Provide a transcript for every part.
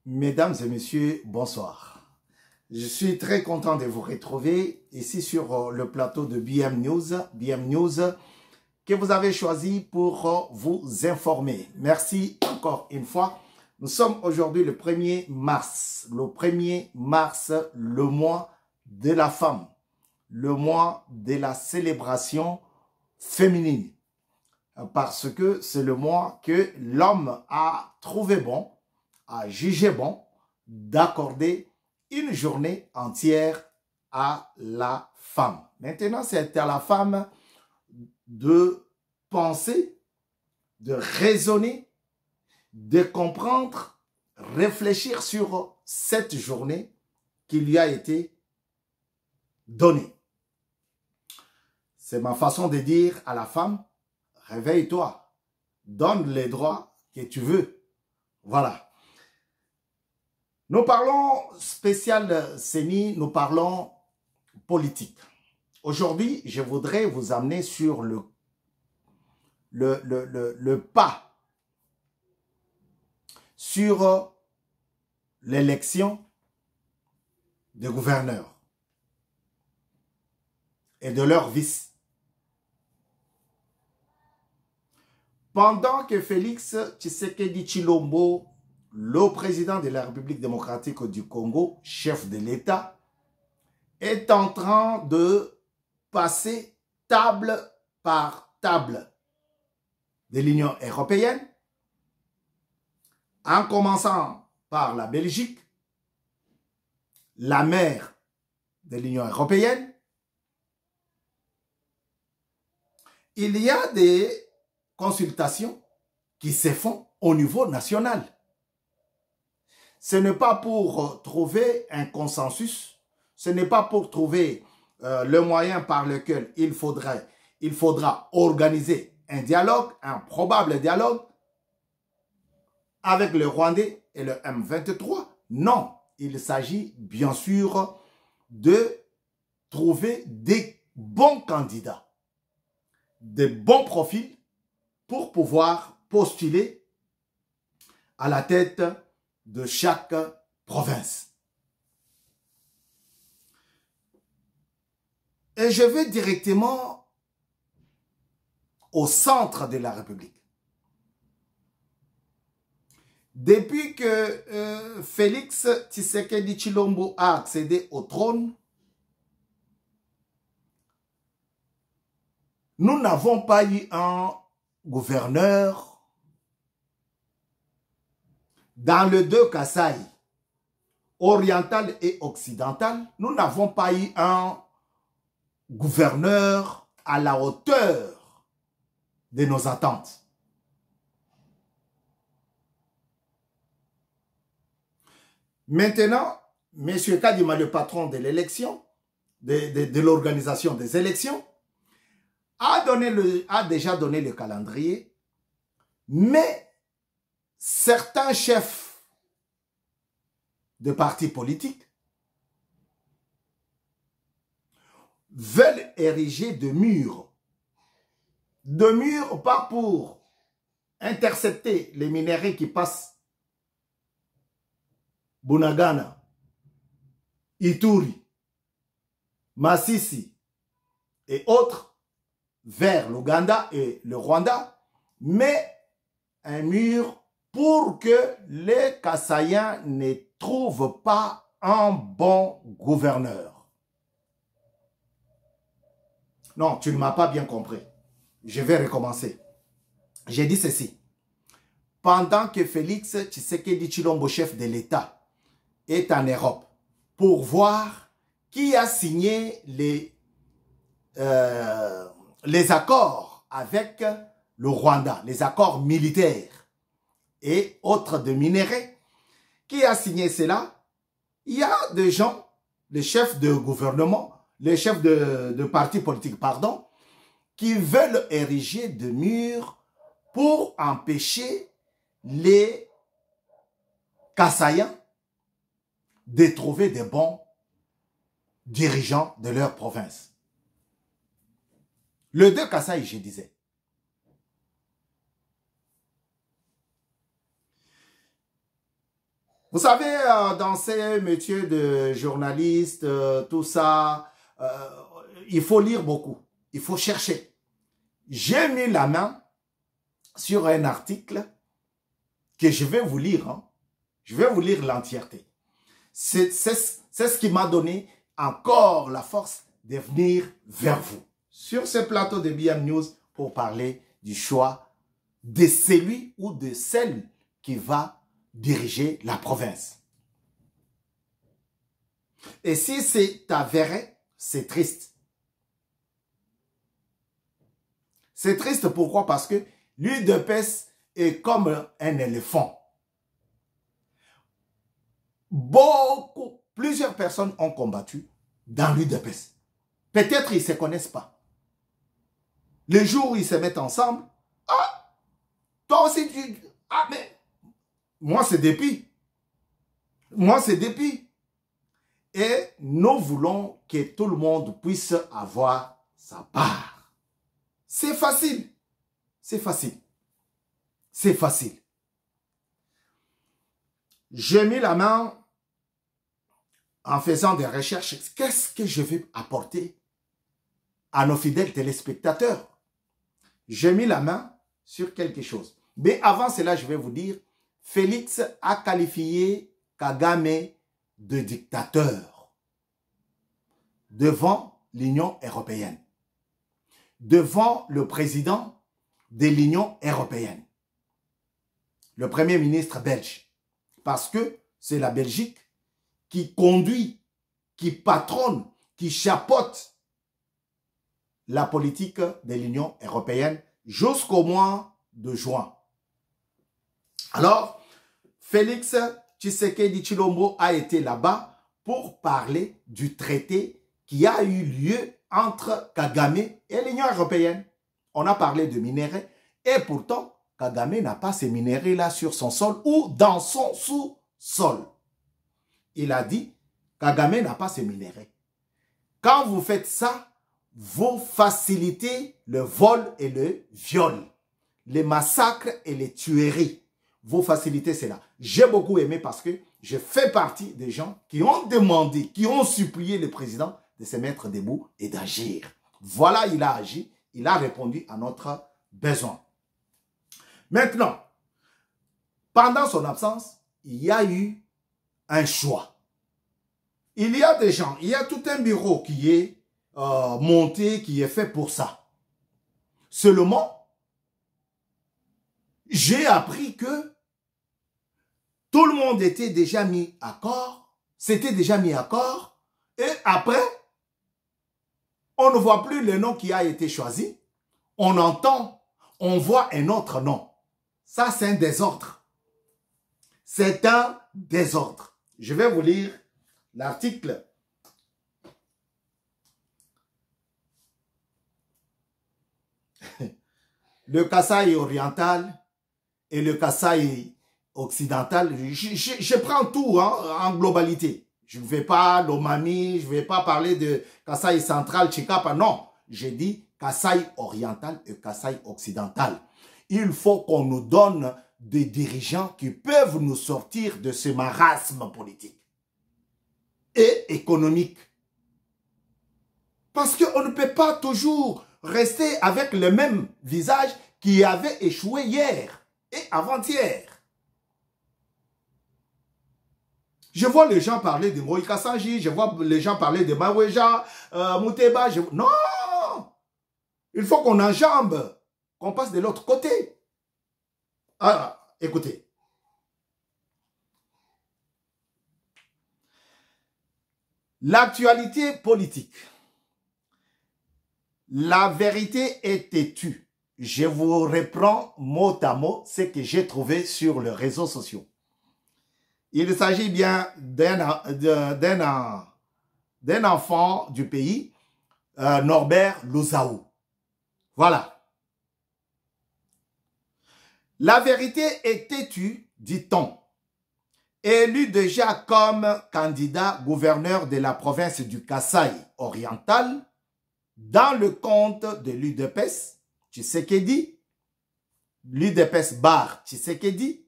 Mesdames et messieurs, bonsoir. Je suis très content de vous retrouver ici sur le plateau de BM News que vous avez choisi pour vous informer. Merci encore une fois. Nous sommes aujourd'hui le 1er mars. Le 1er mars, le mois de la femme. Le mois de la célébration féminine. Parce que c'est le mois que l'homme a trouvé bon, a jugé bon d'accorder une journée entière à la femme. Maintenant, c'est à la femme de penser, de raisonner, de comprendre, réfléchir sur cette journée qui lui a été donnée. C'est ma façon de dire à la femme, réveille-toi, donne les droits que tu veux. Voilà. Nous parlons spécial CENI, nous parlons politique. Aujourd'hui, je voudrais vous amener sur le pas sur l'élection des gouverneurs et de leurs vices. Pendant que Félix Tshisekedi Tshilombo, le président de la République démocratique du Congo, chef de l'État, est en train de passer table par table de l'Union européenne, en commençant par la Belgique, la mère de l'Union européenne. Il y a des consultations qui se font au niveau national. Ce n'est pas pour trouver un consensus, ce n'est pas pour trouver le moyen par lequel il faudra organiser un dialogue, un probable dialogue avec le Rwandais et le M23. Non, il s'agit bien sûr de trouver des bons candidats, des bons profils pour pouvoir postuler à la tête de chaque province. Et je vais directement au centre de la République. Depuis que Félix Tshisekedi Tshilombo a accédé au trône, nous n'avons pas eu un gouverneur dans les deux Kasaï, oriental et occidental. Nous n'avons pas eu un gouverneur à la hauteur de nos attentes. Maintenant, M. Kadima, le patron de l'élection, de l'organisation des élections, a déjà donné le calendrier, mais certains chefs de partis politiques veulent ériger des murs. Des murs pas pour intercepter les minéraux qui passent Bunagana, Ituri, Masisi et autres vers l'Ouganda et le Rwanda, mais un mur pour que les Kasaïens ne trouvent pas un bon gouverneur. Non, tu ne m'as pas bien compris. Je vais recommencer. J'ai dit ceci. Pendant que Félix Tshisekedi Tshilombo, chef de l'État, est en Europe pour voir qui a signé les accords avec le Rwanda, les accords militaires et autres de minéraux, qui a signé cela, il y a des gens, les chefs de gouvernement, les chefs de partis politiques, pardon, qui veulent ériger des murs pour empêcher les Kasaïens de trouver des bons dirigeants de leur province. Le deux Kasaï, je disais. Vous savez, dans ces métiers de journaliste, tout ça, il faut lire beaucoup. Il faut chercher. J'ai mis la main sur un article que je vais vous lire. Hein. Je vais vous lire l'entièreté. C'est ce qui m'a donné encore la force de venir vers vous sur ce plateau de BM News pour parler du choix de celui ou de celle qui va diriger la province. Et si c'est avéré, c'est triste. C'est triste pourquoi? Parce que l'UDPS est comme un éléphant. Plusieurs personnes ont combattu dans l'UDPS. Peut-être ils ne se connaissent pas. Le jour où ils se mettent ensemble, ah, toi aussi tu... Ah, mais moi c'est dépit. Moi c'est dépit. Et nous voulons que tout le monde puisse avoir sa part. C'est facile. C'est facile. C'est facile. J'ai mis la main en faisant des recherches. Qu'est-ce que je vais apporter à nos fidèles téléspectateurs? J'ai mis la main sur quelque chose. Mais avant cela, je vais vous dire, Félix a qualifié Kagame de dictateur devant l'Union européenne, devant le président de l'Union européenne, le premier ministre belge, parce que c'est la Belgique qui conduit, qui patronne, qui chapeaute la politique de l'Union européenne jusqu'au mois de juin. Alors, Félix Tshisekedi Tshilombo a été là-bas pour parler du traité qui a eu lieu entre Kagame et l'Union européenne. On a parlé de minéraux et pourtant, Kagame n'a pas ces minéraux-là sur son sol ou dans son sous-sol. Il a dit, Kagame n'a pas ces minéraux. Quand vous faites ça, vous facilitez le vol et le viol, les massacres et les tueries. Vous facilitez cela. J'ai beaucoup aimé parce que je fais partie des gens qui ont demandé, qui ont supplié le président de se mettre debout et d'agir. Voilà, il a agi, il a répondu à notre besoin. Maintenant, pendant son absence, il y a eu un choix. Il y a des gens, il y a tout un bureau qui est monté, qui est fait pour ça. Seulement, j'ai appris que tout le monde était déjà mis d'accord, s'était déjà mis d'accord, et après, on ne voit plus le nom qui a été choisi, on entend, on voit un autre nom. Ça, c'est un désordre. C'est un désordre. Je vais vous lire l'article. Le Kasaï oriental et le Kasaï occidental, je prends tout hein, en globalité. Je ne vais pas l'Omani, je ne vais pas parler de Kasaï central, Chikapa, non. J'ai dit Kasaï oriental et Kasaï occidental. Il faut qu'on nous donne des dirigeants qui peuvent nous sortir de ce marasme politique et économique. Parce qu'on ne peut pas toujours rester avec le même visage qui avait échoué hier et avant-hier. Je vois les gens parler de Moïse Kassanji, je vois les gens parler de Maweja, Mouteba. Non! Il faut qu'on enjambe, qu'on passe de l'autre côté. Ah, écoutez. L'actualité politique. La vérité est têtue. Je vous reprends mot à mot ce que j'ai trouvé sur les réseaux sociaux. Il s'agit bien d'un enfant du pays, Norbert Lozaou. Voilà. La vérité est têtue, dit-on. Élu déjà comme candidat gouverneur de la province du Kasaï oriental, dans le compte de l'UDPS, Tshisekedi, l'UDPS bar Tshisekedi,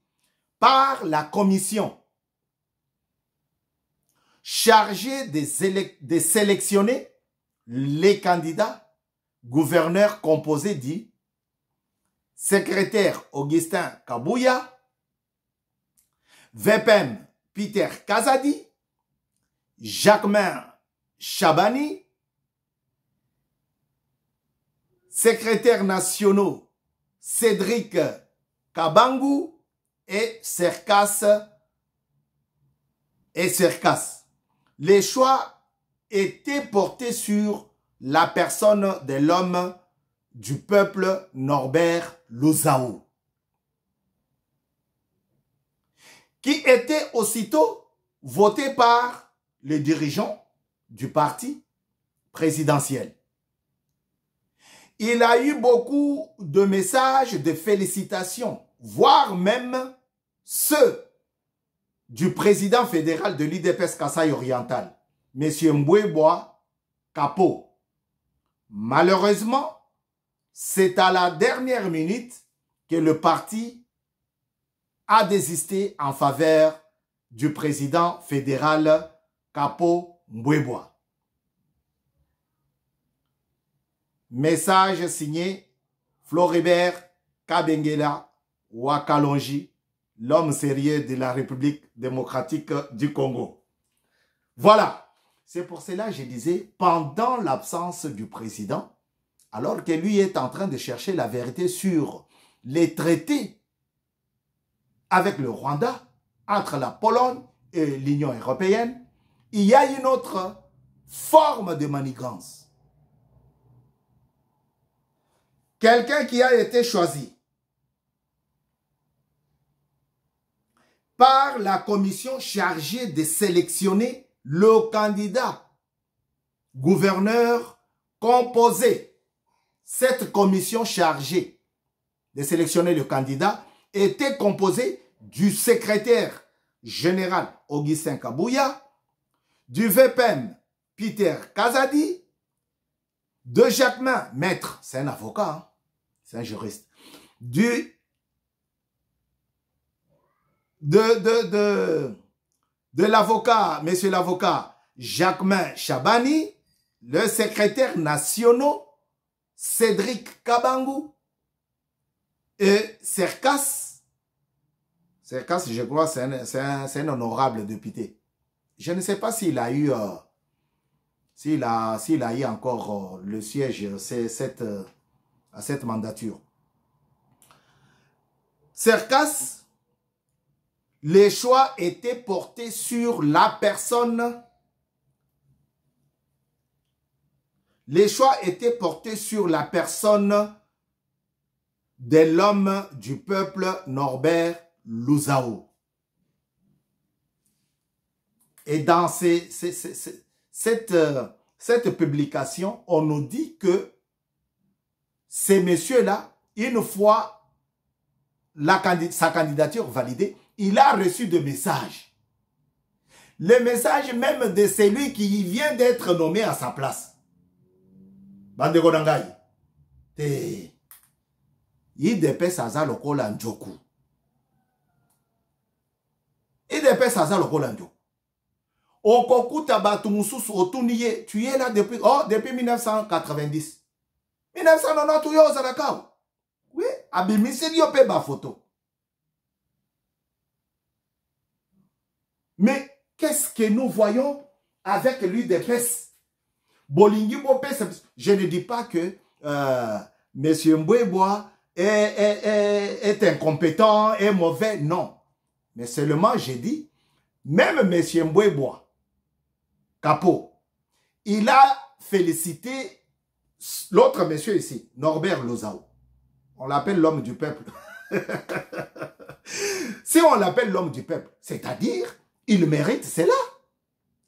par la commission chargé de sélectionner les candidats, gouverneur composé dit secrétaire Augustin Kabouya, VPM Peter Kazadi, Jacquemin Chabani, secrétaires nationaux Cédric Kabangou et Cercas. Les choix étaient portés sur la personne de l'homme du peuple Norbert Luzao, qui était aussitôt voté par les dirigeants du parti présidentiel. Il a eu beaucoup de messages de félicitations, voire même ceux du président fédéral de l'IDPS Kasaï Oriental, M. Mbouébois Kapo. Malheureusement, c'est à la dernière minute que le parti a désisté en faveur du président fédéral Kapo Mbouébois. Message signé Floribert Kabengela Wakalonji, l'homme sérieux de la République démocratique du Congo. Voilà. C'est pour cela que je disais, pendant l'absence du président, alors que lui est en train de chercher la vérité sur les traités avec le Rwanda, entre la Pologne et l'Union européenne, il y a une autre forme de manigance. Quelqu'un qui a été choisi par la commission chargée de sélectionner le candidat gouverneur composé. Cette commission chargée de sélectionner le candidat était composée du secrétaire général Augustin Kabouya, du VPM Peter Kazadi, de Jacquemin, maître, c'est un avocat, hein, c'est un juriste, de l'avocat, monsieur l'avocat Jacquemin Chabani, le secrétaire national Cédric Kabangou et Cercas. Cercas, je crois, c'est un honorable député. Je ne sais pas s'il a eu, s'il a eu encore le siège à cette mandature. Cercas, les choix étaient portés sur la personne. Les choix étaient portés sur la personne de l'homme du peuple Norbert Luzao. Et dans cette publication, on nous dit que ces messieurs-là, une fois sa candidature validée, il a reçu des messages. Le message même de celui qui vient d'être nommé à sa place. Bandeko Nangai. IDP Saza Lokola Njoku. IDP Saza Lokola Njoku. Okokuta Batumusus Otuniye, tu es là depuis 1990. 1990, tu es au Zanakao. Oui, Abimisi Diope ba photo. Mais qu'est-ce que nous voyons avec l'UDPS? Bolingi Bope, je ne dis pas que M. Mbouébois est incompétent, est mauvais, non. Mais seulement, j'ai dit, même M. Mbouébois, Capo, il a félicité l'autre monsieur ici, Norbert Luzao. On l'appelle l'homme du peuple. Si on l'appelle l'homme du peuple, c'est-à-dire, il mérite cela.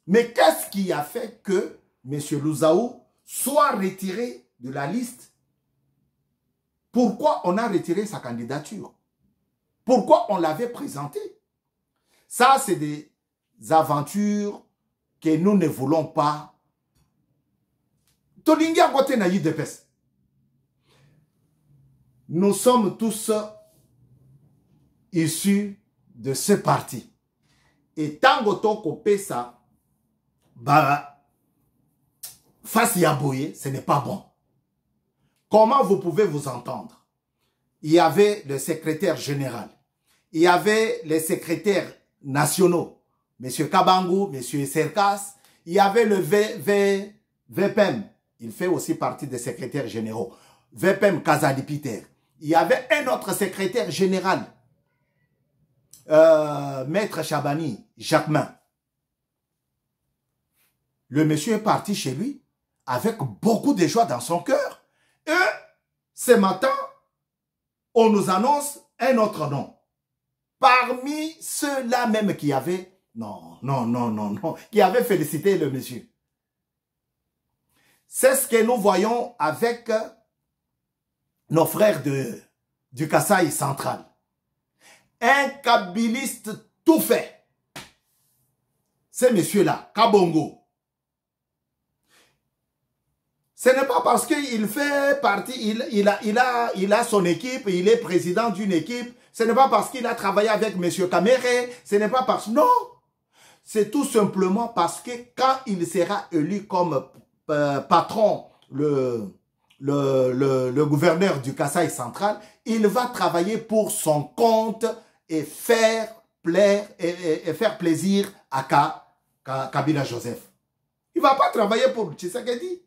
Mais qu'est-ce qui a fait que M. Luzao soit retiré de la liste? Pourquoi on a retiré sa candidature? Pourquoi on l'avait présenté? Ça, c'est des aventures que nous ne voulons pas. Tolingia Gote na UDPS. Nous sommes tous issus de ce parti. Et tant que Pesa bah, face Yaboye, ce n'est pas bon. Comment vous pouvez vous entendre? Il y avait le secrétaire général. Il y avait les secrétaires nationaux. M. Kabangou, M. Serkas. Il y avait le VPM. Il fait aussi partie des secrétaires généraux. VPM Kazali Peter. Il y avait un autre secrétaire général. Maître Chabani, Jacquemin. Le monsieur est parti chez lui avec beaucoup de joie dans son cœur. Et ce matin, on nous annonce un autre nom. Parmi ceux-là même qui avaient, qui avaient félicité le monsieur. C'est ce que nous voyons avec nos frères du Kasaï central. Un kabiliste tout fait. C'est monsieur-là, Kabongo. Ce n'est pas parce qu'il fait partie, il a son équipe, il est président d'une équipe. Ce n'est pas parce qu'il a travaillé avec M. Kamere. Ce n'est pas parce... Non. C'est tout simplement parce que quand il sera élu comme patron, le gouverneur du Kasaï central, il va travailler pour son compte et faire plaisir à Kabila Joseph. Il ne va pas travailler pour Tshisekedi.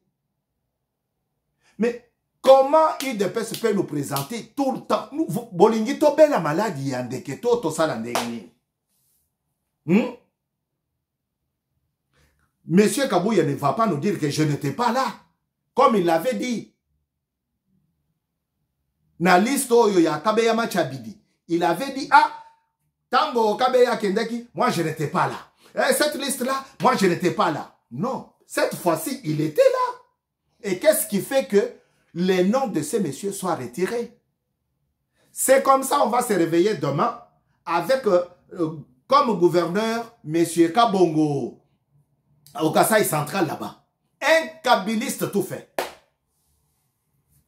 Mais comment UDPS peut nous présenter tout le temps? Bolingi to la maladie yandeke to sala ndenge. Monsieur Kabouya ne va pas nous dire que je n'étais pas là. Comme il l'avait dit. Na liste oyo ya Kabeya Machabidi. Il avait dit, ah, Tango Kabeya Kendeki, moi je n'étais pas là. Et cette liste-là, moi je n'étais pas là. Non, cette fois-ci, il était là. Et qu'est-ce qui fait que les noms de ces messieurs soient retirés? C'est comme ça on va se réveiller demain avec comme gouverneur M. Kabongo au Kasaï central là-bas. Un kabiliste tout fait.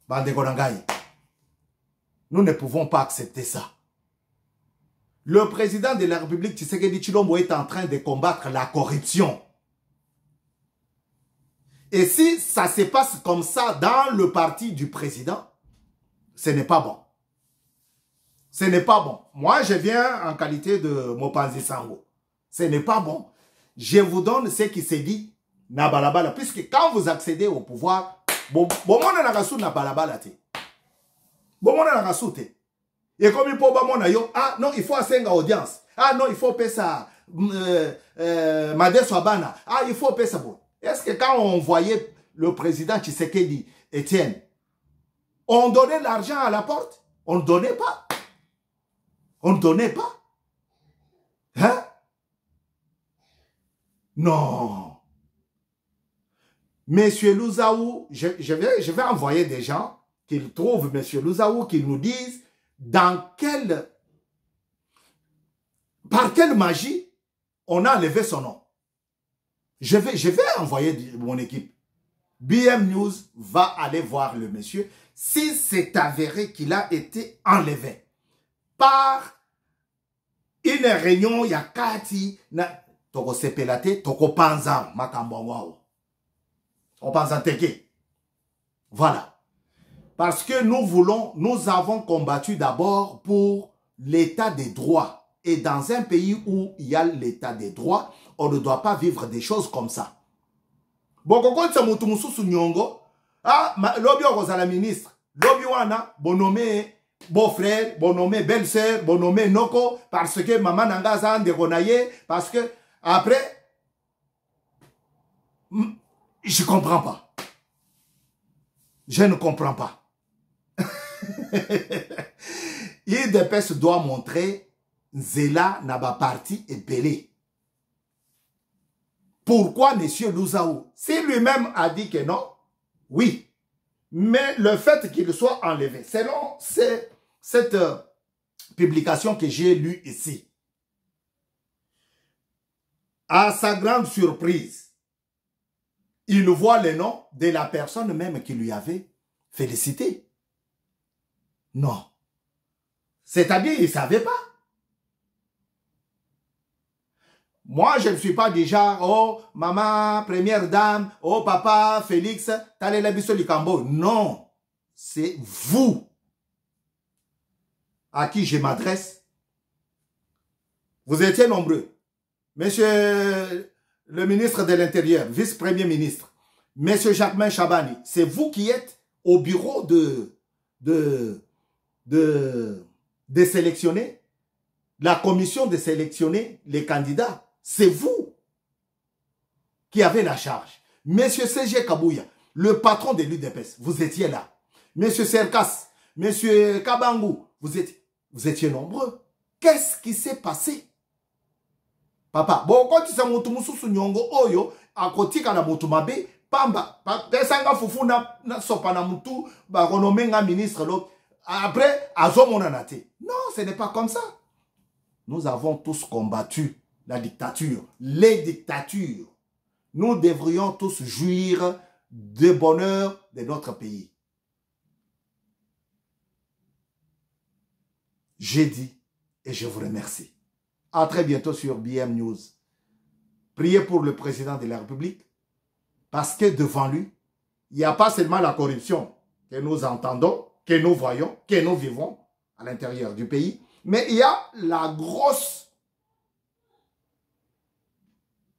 Bandegonangaï. Nous ne pouvons pas accepter ça. Le président de la République Tshisekedi Tshilombo est en train de combattre la corruption. Et si ça se passe comme ça dans le parti du président, ce n'est pas bon. Ce n'est pas bon. Moi, je viens en qualité de Mopanzi Sango. Ce n'est pas bon. Je vous donne ce qui s'est dit, Nabalabala. Puisque quand vous accédez au pouvoir, et comme il faut ah non, il faut assenga audience. Ah non, il faut payer ça. Madé Swabana. Ah, il faut payer ça. Est-ce que quand on voyait le président Tshisekedi, Etienne, on donnait l'argent à la porte? On ne donnait pas. On ne donnait pas. Hein? Non. Monsieur Louzaou, je vais envoyer des gens qui trouvent Monsieur Louzaou, qui nous disent par quelle magie on a enlevé son nom. Je vais envoyer mon équipe. BM News va aller voir le monsieur si c'est avéré qu'il a été enlevé par une réunion yakati na toko sepelate toko panza makambongwao. On pense en teke. Voilà. Parce que nous avons combattu d'abord pour l'état des droits. Et dans un pays où il y a l'état des droits, on ne doit pas vivre des choses comme ça. Bokoko tsamutumususu nyongo, ah, lobi la ministre, lobi wana, bonomé beau-frère, bonomé belle-sœur, bonomé noko, parce que maman nanga zande renaye, parce que après, je comprends pas. Je ne comprends pas. IDPS doit montrer Zela Naba parti et belé. Pourquoi M. Louzaou? Si lui-même a dit que non, oui. Mais le fait qu'il soit enlevé, selon cette publication que j'ai lue ici, à sa grande surprise, il voit le nom de la personne même qui lui avait félicité. Non. C'est-à-dire, il ne savait pas. Moi, je ne suis pas déjà, oh, maman, première dame, oh, papa, Félix, Talela Bisso Likambo. Non, c'est vous à qui je m'adresse. Vous étiez nombreux. Monsieur le ministre de l'Intérieur, vice-premier ministre, monsieur Jacquemain Chabani, c'est vous qui êtes au bureau de sélectionner, la commission de sélectionner les candidats. C'est vous qui avez la charge. Monsieur C.G. Kabouya, le patron de l'UDPS, vous étiez là. Monsieur Serkas, monsieur Kabangou, vous étiez nombreux. Qu'est-ce qui s'est passé? Papa, bon, quand tu sais que nyongo oyo, à côté de la motumabe, pamba, pesanga fufu na sopana mutu, ba renommé un ministre l'autre. Après, azomonanate. Non, ce n'est pas comme ça. Nous avons tous combattu la dictature, les dictatures. Nous devrions tous jouir de bonheur de notre pays. J'ai dit et je vous remercie. À très bientôt sur BM News. Priez pour le président de la République parce que devant lui, il n'y a pas seulement la corruption que nous entendons, que nous voyons, que nous vivons à l'intérieur du pays, mais il y a la grosse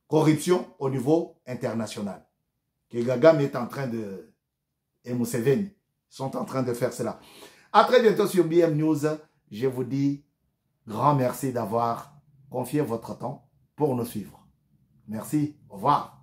corruption au niveau international. Que Gagam est en train de... et Museveni sont en train de faire cela. À très bientôt sur BM News. Je vous dis grand merci d'avoir confié votre temps pour nous suivre. Merci. Au revoir.